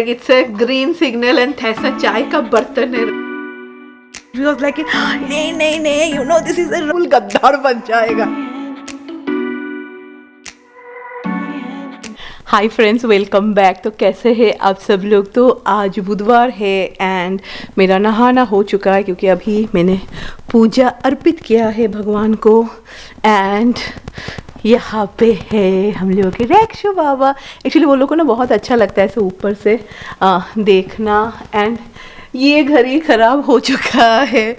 It's a green signal and ऐसा चाय का बर्तन है. He was like, नहीं नहीं नहीं, you know this is a rule. गद्दार बन जाएगा. Hi friends, welcome back. तो कैसे हैं आप सब लोग. तो आज बुधवार है एंड मेरा नहाना हो चुका है क्योंकि अभी मैंने पूजा अर्पित किया है भगवान को. एंड यहाँ पे है हम लोगों के रैक्शो बाबा. एक्चुअली वो लोग को ना बहुत अच्छा लगता है ऐसे ऊपर से देखना. एंड ये घड़ी ख़राब हो चुका है.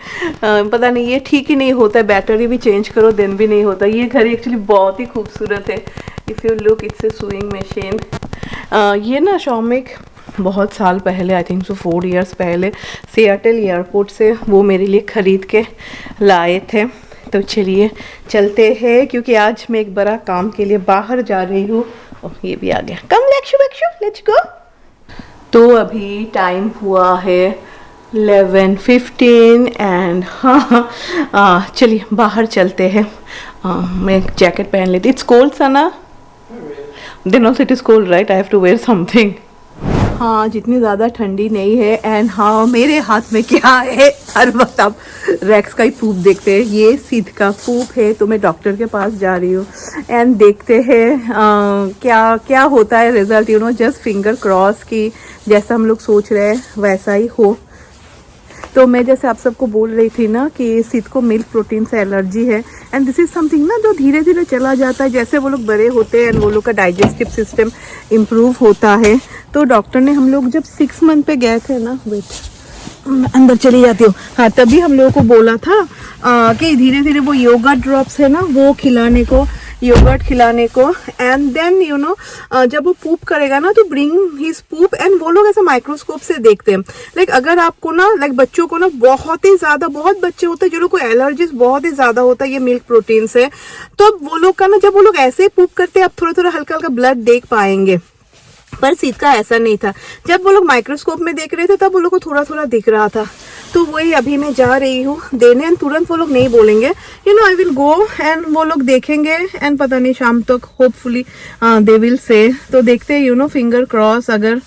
पता नहीं ये ठीक ही नहीं होता है. बैटरी भी चेंज करो देन भी नहीं होता. ये घड़ी एक्चुअली बहुत ही खूबसूरत है. If you look, it's a sewing machine. ये ना शॉमिक बहुत साल पहले, आई थिंक सो 4 इयर्स पहले सियाटल एयरपोर्ट से वो मेरे लिए ख़रीद के लाए थे. तो चलिए चलते हैं क्योंकि आज मैं एक बड़ा काम के लिए बाहर जा रही हूँ. ये भी आ गया. कम लेक्शु लेट्स गो. तो अभी टाइम हुआ है 11:15 एंड चलिए बाहर चलते हैं. मैं एक जैकेट पहन लेती. इट्स कोल्ड सना. Then also it is cold right. I have to wear something. हाँ, जितनी ज़्यादा ठंडी नहीं है. एंड हाँ, मेरे हाथ में क्या है हर वक्त आप रैक्स का ही पूप देखते हैं. ये सिद्ध का पूप है. तो मैं डॉक्टर के पास जा रही हूँ एंड देखते हैं क्या क्या होता है result. You know, just finger cross की जैसा हम लोग सोच रहे हैं वैसा ही हो. तो मैं जैसे आप सबको बोल रही थी ना कि सिद्ध को मिल्क प्रोटीन से एलर्जी है. एंड दिस इज़ समथिंग ना जो धीरे धीरे चला जाता है. जैसे वो लोग बड़े होते हैं एंड वो लोग का डाइजेस्टिव सिस्टम इम्प्रूव होता है. तो डॉक्टर ने हम लोग जब 6 मंथ पे गए थे ना, वेट अंदर चली जाती हूँ. हाँ, तभी हम लोगों को बोला था कि धीरे धीरे वो योगा ड्रॉप्स है ना वो खिलाने को, योगर्ट खिलाने को. एंड देन यू नो जब वो पूप करेगा ना तो ब्रिंग हिज पूप. एंड वो लोग ऐसे माइक्रोस्कोप से देखते हैं. लाइक अगर आपको ना बच्चों को ना बहुत ही ज़्यादा, बहुत बच्चे होते हैं जो लोग को एलर्जीज बहुत ही ज़्यादा होता है ये मिल्क प्रोटीन से. तो वो लोग का ना जब वो लोग ऐसे ही पूप करते हैं आप थोड़ा थोड़ा हल्का हल्का ब्लड देख पाएंगे. पर सिद्ध का ऐसा नहीं था. जब वो लोग माइक्रोस्कोप में देख रहे थे तब वो लोग को थोड़ा थोड़ा दिख रहा था. तो वही अभी मैं जा रही हूँ देने. एंड तुरंत वो लोग नहीं बोलेंगे. You know, I will go and वो लोग देखेंगे एंड पता नहीं शाम तक होपफुली दे विल से. तो देखते हैं, यू नो, फिंगर क्रॉस. अगर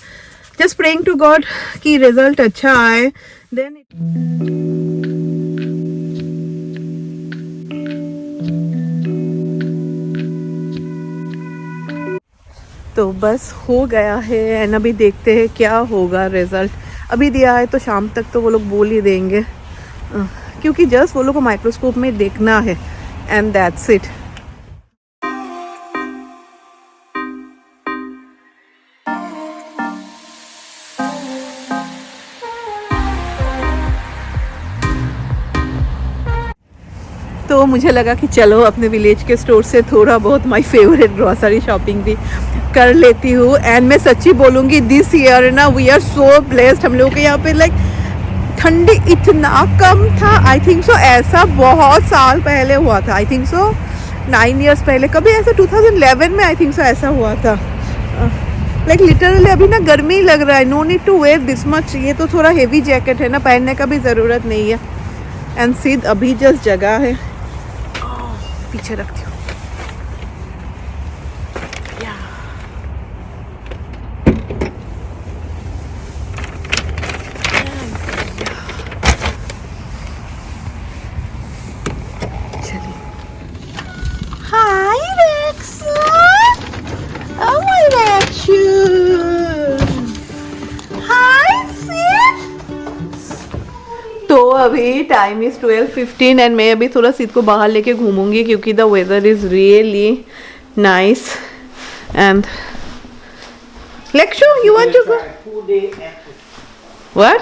जस्ट प्रेइंग टू गॉड कि रिजल्ट अच्छा आए देन. तो बस हो गया है एंड अभी देखते हैं क्या होगा रिजल्ट. अभी दिया है तो शाम तक तो वो लोग बोल ही देंगे क्योंकि जस्ट वो लोग को माइक्रोस्कोप में देखना है एंड दैट्स इट. तो मुझे लगा कि चलो अपने विलेज के स्टोर से थोड़ा बहुत माय फेवरेट ग्रॉसरी शॉपिंग भी कर लेती हूँ. एंड मैं सच्ची बोलूँगी दिस ईयर ना वी आर सो ब्लेस्ड. हम लोग के यहाँ पे लाइक ठंडी इतना कम था. आई थिंक सो ऐसा बहुत साल पहले हुआ था. आई थिंक सो 9 इयर्स पहले कभी ऐसा 2011 में आई थिंक सो ऐसा हुआ था. लाइक लिटरली अभी ना गर्मी लग रहा है. No need to wear this much. ये तो थोड़ा हेवी जैकेट है ना, पहनने का भी ज़रूरत नहीं है. एंड सिद्ध अभी जस्ट जगह है. पीछे रखती हूँ. चलिए. हाय रेक्स. Oh my रेक्शू. हाय सिद्ध. तो अभी टाइम इज़ 12:15 एंड मैं अभी थोड़ा सिद्ध को बाहर लेके घूमूंगी क्योंकि the weather is really nice. And Lakshu, you want to go? What?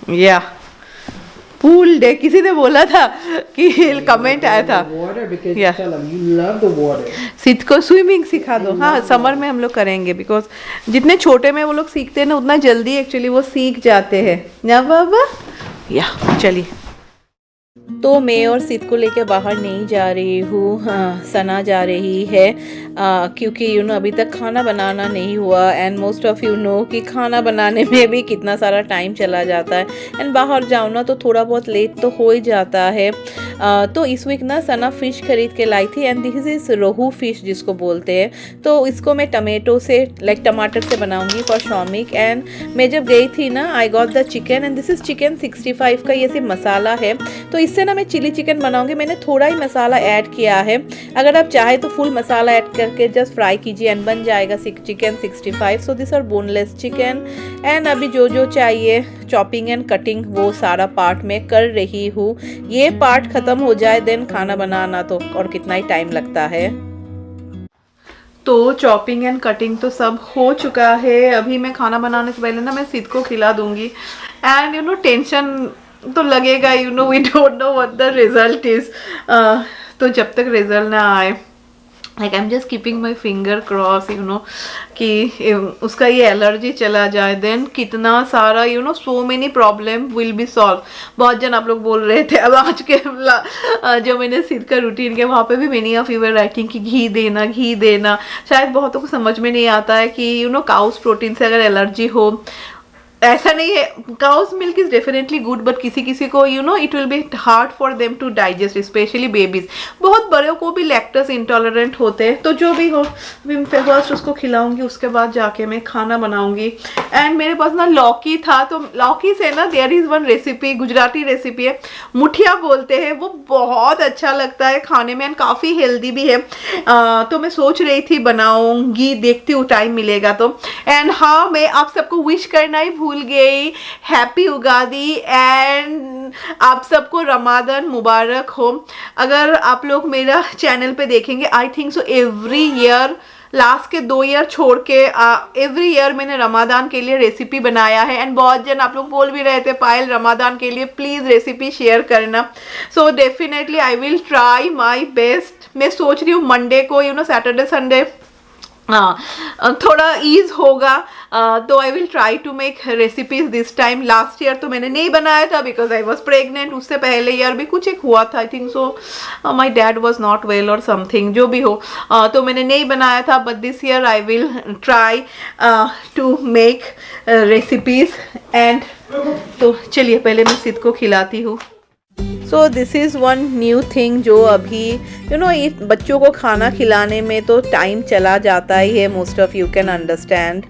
या पूल डे. किसी ने बोला था कि कमेंट आया था. सिद्ध को स्विमिंग सिखा दो. हाँ, समर में हम लोग करेंगे बिकॉज जितने छोटे में वो लोग सीखते हैं ना उतना जल्दी एक्चुअली वो सीख जाते हैं ना बाबा. या चलिए. तो मैं और सिद्ध को लेके बाहर नहीं जा रही हूँ. हाँ, सना जा रही है क्योंकि अभी तक खाना बनाना नहीं हुआ and most of you know कि खाना बनाने में भी कितना सारा टाइम चला जाता है एंड बाहर जाओ ना तो थोड़ा बहुत लेट तो हो ही जाता है। तो इस वीक ना सना फ़िश खरीद के लाई थी and this is rohu fish जिसको बोलते हैं। तो इसको मैं टमेटो से टमाटर से बनाऊंगी फॉर शॉमिक। एंड मैं जब गई थी ना I got the chicken and this is chicken 65 का ये सिर्फ मसाला है। तो इससे ना मैं चिली चिकन बनाऊंगी। मैंने थोड़ा ही मसाला ऐड किया है, अगर आप चाहे तो फुल मसाला ऐड करके जस्ट फ्राई कीजिए एंड बन जाएगा chicken 65। So this are boneless chicken and अभी जो चाहिए चॉपिंग एंड कटिंग वो सारा पार्ट मैं कर रही हूँ। ये पार्ट ख़त्म हो जाए देन खाना बनाना तो और कितना ही टाइम लगता है। तो चॉपिंग एंड कटिंग तो सब हो चुका है। अभी मैं खाना बनाने से पहले ना मैं सिद को खिला दूंगी एंड टेंशन तो लगेगा, we don't know what the result is. तो जब तक रिजल्ट ना आए like I am just keeping my finger cross कि उसका ये एलर्जी चला जाए देन कितना सारा so many problem will be solve. बहुत जन आप लोग बोल रहे थे अब आज के जो मैंने सिद्ध का रूटीन किया वहाँ पे भी many of you were writing कि घी देना। शायद बहुतों को समझ में नहीं आता है कि काउस प्रोटीन से अगर एलर्जी हो, ऐसा नहीं है, cow's milk is definitely good but किसी किसी को it will be hard for them to digest, especially babies. बहुत बड़ों को भी लैक्टोज इंटॉलरेंट होते हैं। तो जो भी हो मैं फर्स्ट उसको खिलाऊंगी, उसके बाद जाके मैं खाना बनाऊंगी। एंड मेरे पास ना लौकी था, तो लौकी से ना there is one recipe, Gujarati recipe है, मुठिया बोलते हैं। वो बहुत अच्छा लगता है खाने में एंड काफ़ी हेल्दी भी है। तो मैं सोच रही थी बनाऊंगी, देखती हूँ टाइम मिलेगा तो। एंड हाँ, मैं आप सबको विश करना ही भूल गई, हैप्पी उगादी एंड आप सबको रमादान मुबारक हो। अगर आप लोग मेरा चैनल पे देखेंगे आई think so every year, last के 2 ईयर छोड़ के एवरी ईयर मैंने रमादान के लिए रेसिपी बनाया है। एंड बहुत जन आप लोग बोल भी रहे थे पायल रमादान के लिए प्लीज़ रेसिपी शेयर करना। So definitely I will try my best. मैं सोच रही हूँ मंडे को सैटरडे संडे थोड़ा ईज होगा, तो I will try to make recipes this time. Last year तो मैंने नहीं बनाया था बिकॉज आई वॉज प्रेगनेंट। उससे पहले ईयर भी कुछ एक हुआ था, I think so my dad was not well और समथिंग, जो भी हो तो मैंने नहीं बनाया था। But this year I will try to make recipes and तो चलिए पहले मैं सिद को खिलाती हूँ। So this is one new thing जो अभी ये बच्चों को खाना खिलाने में तो टाइम चला जाता ही है, most of you can understand.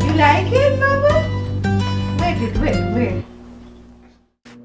You like it बाबा? वेट।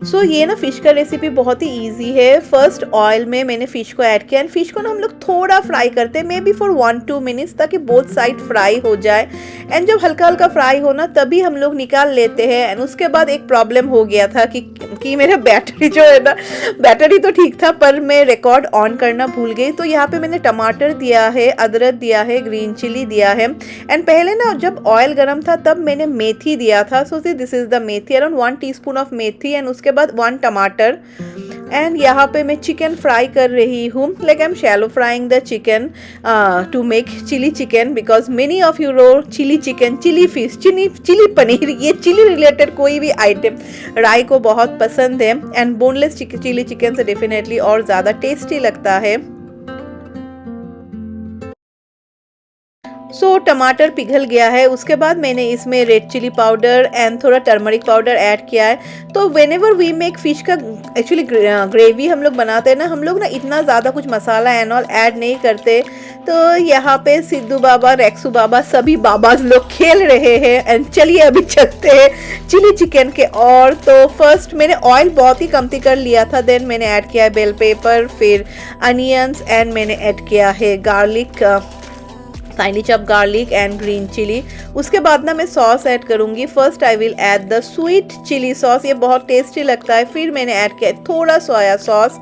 सो ये ना फ़िश का रेसिपी बहुत ही इजी है। फर्स्ट ऑयल में मैंने फ़िश को ऐड किया एंड फ़िश को ना हम लोग थोड़ा फ्राई करते हैं, मे बी फॉर 1-2 मिनट्स, ताकि बोथ साइड फ्राई हो जाए। एंड जब हल्का हल्का फ्राई हो ना तभी हम लोग निकाल लेते हैं। एंड उसके बाद एक प्रॉब्लम हो गया था कि मेरा बैटरी जो है ना, बैटरी तो ठीक था पर मैं रिकॉर्ड ऑन करना भूल गई। तो यहाँ पे मैंने टमाटर दिया है, अदरक दिया है, ग्रीन चिली दिया है एंड पहले ना जब ऑयल गर्म था तब मैंने मेथी दिया था। सो this is the methi, around 1 teaspoon of methi and उसके बाद 1 टमाटर। एंड यहाँ पे मैं चिकन फ्राई कर रही हूँ, like I am shallow frying the chicken to make chilli chicken because many of you know chilli chicken, chilli fish, chilli paneer, ये चिली रिलेटेड कोई भी आइटम राय को बहुत पसंद है एंड बोनलेस चिली चिकन से डेफिनेटली और ज़्यादा टेस्टी लगता है। सो टमाटर पिघल गया है, उसके बाद मैंने इसमें रेड चिली पाउडर एंड थोड़ा टर्मरिक पाउडर ऐड किया है। तो whenever we make fish का एक्चुअली ग्रेवी हम लोग बनाते हैं ना, हम लोग ना इतना ज़्यादा कुछ मसाला एंड ऑल ऐड नहीं करते। तो यहाँ पे सिद्धू बाबा, रेक्सू बाबा, सभी बाबाज लोग खेल रहे हैं एंड चलिए अभी चलते हैं चिली चिकन के। और तो फर्स्ट मैंने ऑयल बहुत ही कमती कर लिया था, देन मैंने ऐड किया है बेल पेपर, फिर अनियंस एंड मैंने ऐड किया है garlic, finally chop garlic and green chilli. उसके बाद ना मैं सॉस ऐड करूँगी। First I will add the sweet chilli sauce, ये बहुत टेस्टी लगता है। फिर मैंने ऐड किया थोड़ा सोया सॉस।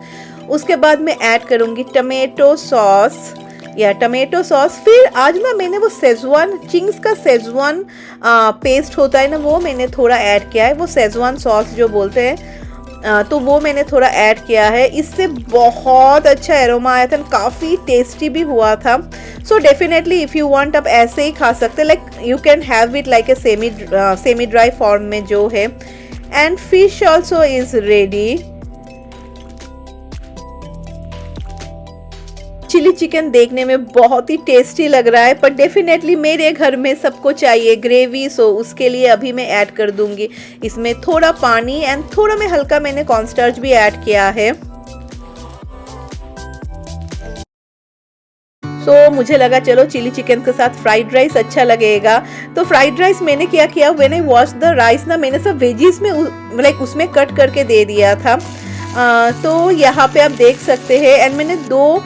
उसके बाद मैं ऐड करूँगी टमेटो सॉस या टमेटो सॉस। फिर आज ना मैंने वो सेजवान, चिंग्स का सेजवान पेस्ट होता है ना, वो मैंने थोड़ा ऐड किया है, वो सेजवान सॉस जो बोलते हैं, तो वो मैंने थोड़ा ऐड किया है। इससे बहुत अच्छा एरोमा आया था, काफ़ी टेस्टी भी हुआ था। So definitely if you want आप ऐसे ही खा सकते, like you can have it like a semi dry form में जो है। And fish also is ready. Chilli chicken देखने में बहुत ही टेस्टी लग रहा है, पर डेफिनेटली मेरे घर में सबको चाहिए ग्रेवी, सो उसके लिए अभी मैं ऐड कर दूंगी इसमें थोड़ा पानी एंड थोड़ा में हल्का मैंने कॉर्नस्टार्च भी ऐड किया है। तो मुझे लगा चलो चिली चिकन के साथ फ्राइड राइस अच्छा लगेगा। तो फ्राइड राइस मैंने क्या किया, when I wash the rice ना, मैंने सब वेजीज में लाइक उसमें कट करके दे दिया था। तो यहाँ पे आप देख सकते हैं, एंड मैंने 2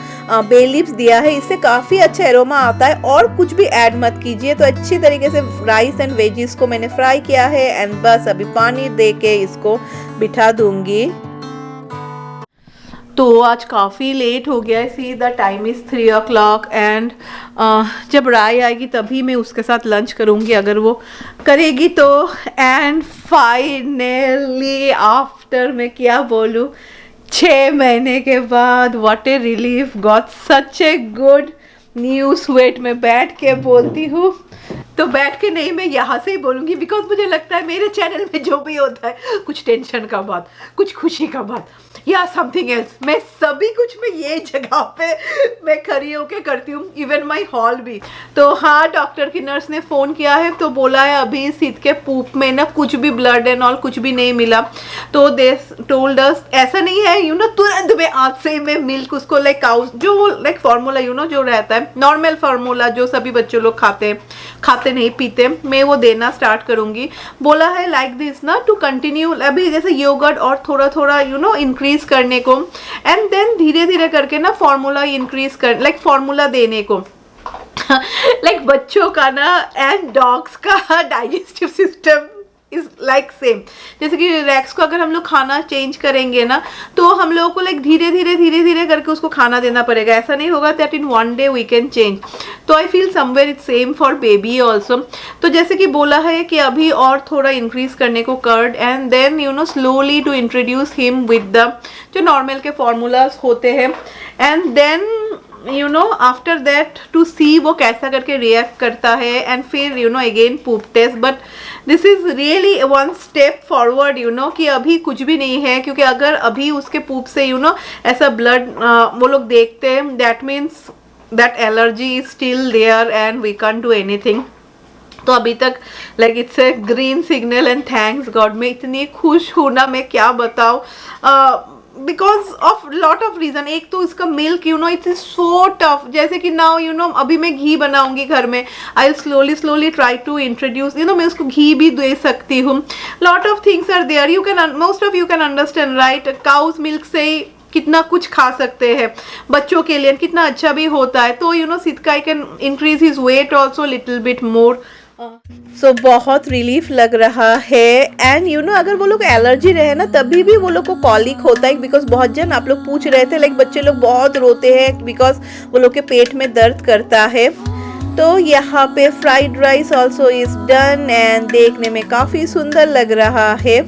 बे लीव्स दिया है, इससे काफ़ी अच्छा एरोमा आता है। और कुछ भी ऐड मत कीजिए। तो अच्छी तरीके से राइस एंड वेजीज को मैंने फ्राई किया है एंड बस अभी पानी दे के इसको बिठा दूंगी। तो आज काफ़ी लेट हो गया है, see the time is 3 o'clock and जब राय आएगी तभी मैं उसके साथ लंच करूँगी, अगर वो करेगी तो। एंड फाइनली आफ्टर, मैं क्या बोलूँ, 6 महीने के बाद what a relief, got such a good news. Wait में बैठ के बोलती हूँ, तो बैठ के नहीं, मैं यहाँ से ही बोलूँगी, बिकॉज मुझे लगता है मेरे चैनल में जो भी होता है, कुछ टेंशन का बात, कुछ खुशी का बात या समथिंग एल्स, मैं सभी कुछ में ये जगह पे मैं खड़ी होके करती हूँ, इवन माई हॉल भी। तो हाँ, डॉक्टर की नर्स ने फ़ोन किया है, तो बोला है अभी सिद के पूप में ना कुछ भी ब्लड एंड ऑल कुछ भी नहीं मिला। तो दे टोल्ड अस, ऐसा नहीं है यू नो तुरंत में आज से मैं मिल्क उसको लाइक काउ जो लाइक फार्मूला यू नो जो रहता है नॉर्मल फार्मूला जो सभी बच्चों लोग खाते नहीं पीते, मैं वो देना स्टार्ट करूँगी। बोला है लाइक दिस ना टू कंटिन्यू, अभी जैसे योगर्ट और थोड़ा थोड़ा यू नो इंक्रीज करने को, एंड देन धीरे धीरे करके ना फार्मूला इंक्रीज कर लाइक फार्मूला देने को। लाइक बच्चों का ना एंड डॉग्स का digestive system is like same, जैसे कि रैक्स को अगर हम लोग खाना चेंज करेंगे ना, तो हम लोगों को लाइक धीरे धीरे करके उसको खाना देना पड़ेगा। ऐसा नहीं होगा that in one day we can change. तो I feel somewhere it's same for baby also. तो जैसे कि बोला है कि अभी और थोड़ा इंक्रीज करने को curd, and then you know slowly to introduce him with the जो नॉर्मल के फॉर्मूलाज होते हैं, and then you know after that to see वो कैसा करके रिएक्ट करता है, एंड फिर you know again poop test. But this is really one step forward you know कि अभी कुछ भी नहीं है, क्योंकि अगर अभी उसके पूप से यू नो ऐसा ब्लड वो लोग देखते हैं, that means that allergy is still there and we can do anything. तो अभी तक like it's a green signal and thanks God. मैं इतनी खुश हूँ ना, मैं क्या बताऊँ, because of lot of reason. एक तो इसका milk you know it is so tough, जैसे कि नाउ यू नो अभी मैं घी बनाऊंगी घर में, I will slowly try to introduce you know, मैं उसको घी भी दे सकती हूँ। Lot of things are there, you can most of you can understand right. Cow's milk से ही कितना कुछ खा सकते हैं बच्चों के लिए, कितना अच्छा भी होता है। तो यू नो सिद का I can increase his weight also little bit more. So बहुत रिलीफ लग रहा है। एंड यू नो अगर वो लोग एलर्जी रहे ना तभी भी वो लोग को कॉलिक होता है, बिकॉज बहुत जन आप लोग पूछ रहे थे लाइक बच्चे लोग बहुत रोते हैं बिकॉज वो लोग के पेट में दर्द करता है। तो यहाँ पे fried rice also is done and देखने में काफ़ी सुंदर लग रहा है।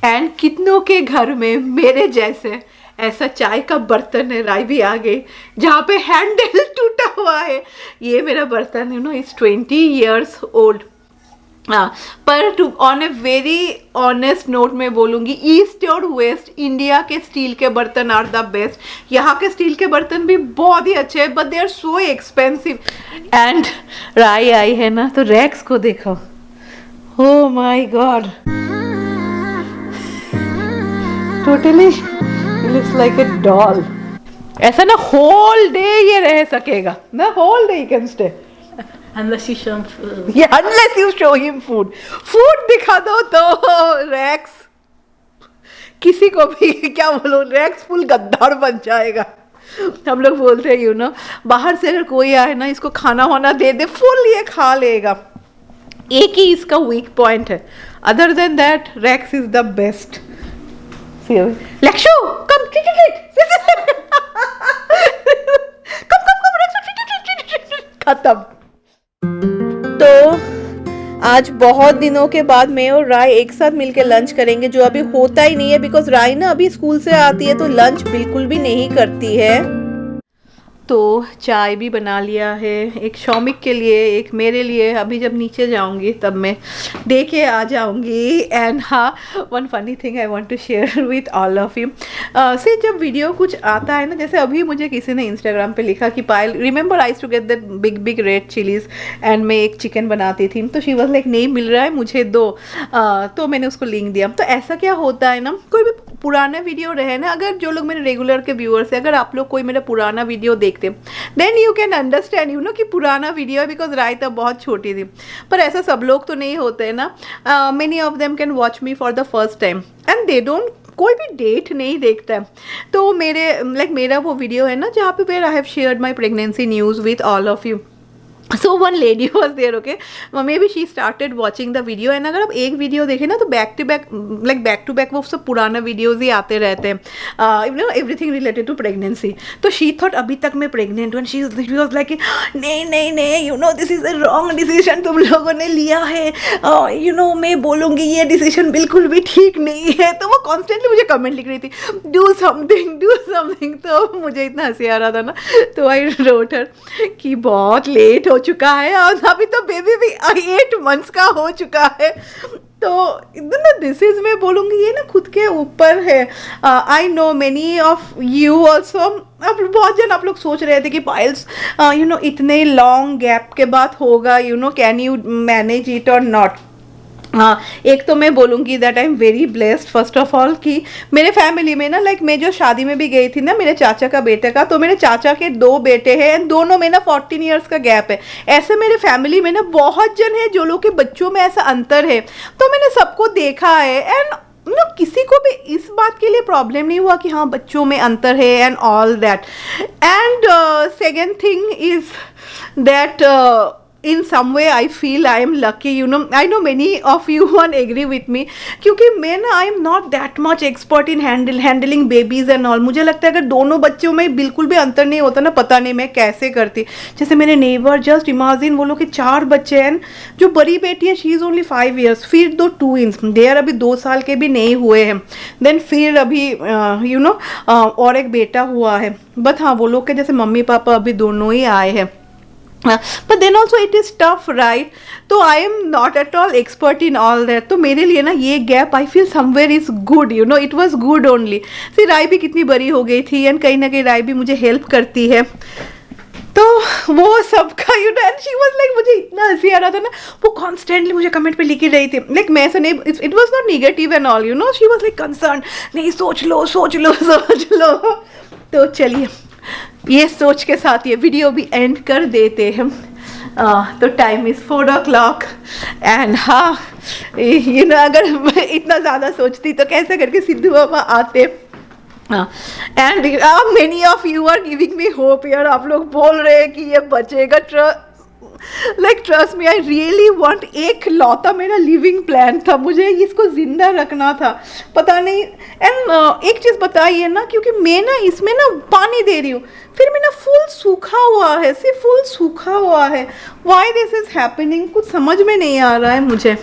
एंड कितनों के घर में मेरे जैसे ऐसा चाय का बर्तन है, राय भी आ गई, जहाँ पे हैंडल टूटा हुआ है। ये मेरा बर्तन you know is 20 years old। पर to on a very honest note में बोलूँगी, ईस्ट और वेस्ट इंडिया के स्टील के बर्तन आर द बेस्ट। यहाँ के स्टील के बर्तन भी बहुत ही अच्छे हैं, but they are so expensive. And राय आई है ना, तो रैक्स को देखो, oh my god, totally looks like a doll। ऐसा ना होल डे ये रह सकेगा ना, whole day you can stay unless you show him food। yeah, unless you show him food। food दिखा दो तो रैक्स किसी को भी क्या बोलो, रैक्स फुल गद्दार बन जाएगा। हम लोग बोलते हैं यू नो बाहर से अगर कोई आए ना इसको खाना वाना दे दे फुल ये खा लेगा। एक ही इसका वीक पॉइंट है, other than that Rex is the best. Lakshu कम खत्म। तो आज बहुत दिनों के बाद मैं और राय एक साथ मिलकर लंच करेंगे, जो अभी होता ही नहीं है बिकॉज राय ना अभी स्कूल से आती है तो लंच बिल्कुल भी नहीं करती है। तो चाय भी बना लिया है, एक शौमिक के लिए, एक मेरे लिए। अभी जब नीचे जाऊंगी तब मैं दे के आ जाऊंगी। एंड हाँ, one funny thing I want to share with all of you. से जब वीडियो कुछ आता है ना, जैसे अभी मुझे किसी ने इंस्टाग्राम पे लिखा कि Payal remember I to get that big big red chillies, and मैं एक चिकन बनाती थी, तो शी वॉज लाइक नहीं मिल रहा है मुझे दो। तो मैंने उसको लिंक दिया। तो ऐसा क्या होता है ना, कोई भी पुराना वीडियो रहे ना, अगर जो लोग मेरे रेगुलर के व्यूअर्स हैं, अगर आप लोग कोई मेरा पुराना वीडियो देखते then you can understand you know कि पुराना वीडियो है, बिकॉज राय तब बहुत छोटी थी। पर ऐसा सब लोग तो नहीं होते हैं ना। Many of them can watch me for the first time and they don't, कोई भी डेट नहीं देखता है। तो मेरा वो वीडियो है ना जहाँ पे where I have shared my pregnancy news with all of you. So one lady was there, okay, maybe she started watching the video, and अगर आप एक वीडियो देखें ना तो बैक टू बैक वो सब पुराना वीडियोज़ ही आते रहते हैं, you know everything related to pregnancy. तो शी थॉट अभी तक मैं प्रेग्नेंट हूँ, शी वाज लाइक नहीं you know this is a wrong decision तुम लोगों ने लिया है, यू नो मैं बोलूँगी ये डिसीजन बिल्कुल भी ठीक नहीं है। तो वो कॉन्स्टेंटली मुझे कमेंट लिख रही थी, डू समथिंग। तो मुझे इतना हंसी आ रहा था ना, तो आई रोट हर कि बहुत लेट हो चुका है और अभी तो बेबी भी 8 मंथ्स का हो चुका है। तो ना दिस इज, मैं बोलूँगी ये ना खुद के ऊपर है। I know many of you also, अब बहुत जन आप लोग सोच रहे थे कि पायल्स यू नो इतने लॉन्ग गैप के बाद होगा, you know can you manage it और नॉट। हाँ, एक तो मैं बोलूँगी that I am very blessed first of all कि मेरे फैमिली में ना, लाइक मैं जो शादी में भी गई थी ना मेरे चाचा का बेटे का, तो मेरे चाचा के 2 बेटे हैं एंड दोनों में ना 14 ईयर्स का गैप है। ऐसे मेरे फैमिली में ना बहुत जन है जो लोग के बच्चों में ऐसा अंतर है, तो मैंने सबको देखा है एंड नो किसी को भी इस बात के लिए प्रॉब्लम नहीं हुआ कि हाँ बच्चों में अंतर है and all that. And second thing is that in some way I feel I am lucky, you know, I know many of you won't agree with me, क्योंकि मैं ना I am not that much expert in handling babies and all। मुझे लगता है अगर दोनों बच्चों में बिल्कुल भी अंतर नहीं होता ना, पता नहीं मैं कैसे करती। जैसे मेरे नेबर, जस्ट इमेजिन वो लोग के 4 बच्चे हैं, जो बड़ी बेटी है शी इज़ ओनली 5 years, फिर 2 ट्विंस, दे आर अभी 2 साल के भी नहीं हुए हैं, देन फिर अभी यू नो और एक बेटा हुआ है। बट हाँ वो लोग के जैसे मम्मी पापा अभी दोनों ही आए हैं, but then also it is tough, right? तो I am not at all expert in all that। तो मेरे लिए ना ये gap I feel somewhere is good, you know, it was good only। फिर राय भी कितनी बड़ी हो गई थी एंड कहीं ना कहीं राय भी मुझे हेल्प करती है, तो वो सबका you know, and she was like, मुझे इतना हंसी आ रहा था ना, वो कॉन्स्टेंटली मुझे कमेंट पे लिखी रही थी, लाइक मैं ऐसा नहीं, it was not negative and all, you know, she was like concern, नहीं सोच लो। तो चलिए ये सोच के साथ ये वीडियो भी एंड कर देते हैं। तो टाइम इज़ 4 o'clock एंड हाँ यू नो अगर मैं इतना ज़्यादा सोचती तो कैसे करके सिद्धू बाबा आते। And many of you are giving me hope यार, आप लोग बोल रहे हैं कि ये बचेगा। Like trust me, I really want, एक लौता मेरा लिविंग प्लान था, मुझे इसको जिंदा रखना था, पता नहीं। एंड एक चीज़ बताइए ना, क्योंकि मैं ना इसमें ना पानी दे रही हूँ, फिर मैं ना फुल सूखा हुआ है, सिर्फ फुल सूखा हुआ है। व्हाई दिस इज़ हैपनिंग, कुछ समझ में नहीं आ रहा है मुझे।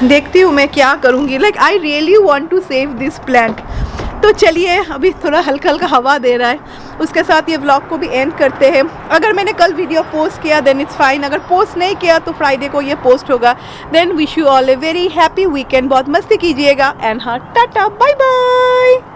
देखती हूँ मैं क्या करूँगी। Like I really want to save this plant. तो चलिए अभी थोड़ा हल्का हल्का हवा दे रहा है, उसके साथ ये व्लॉग को भी एंड करते हैं। अगर मैंने कल वीडियो पोस्ट किया देन इट्स फाइन, अगर पोस्ट नहीं किया तो फ्राइडे को ये पोस्ट होगा। Then wish you all a very happy weekend, बहुत मस्ती कीजिएगा एंड हाँ टाटा बाय बाय।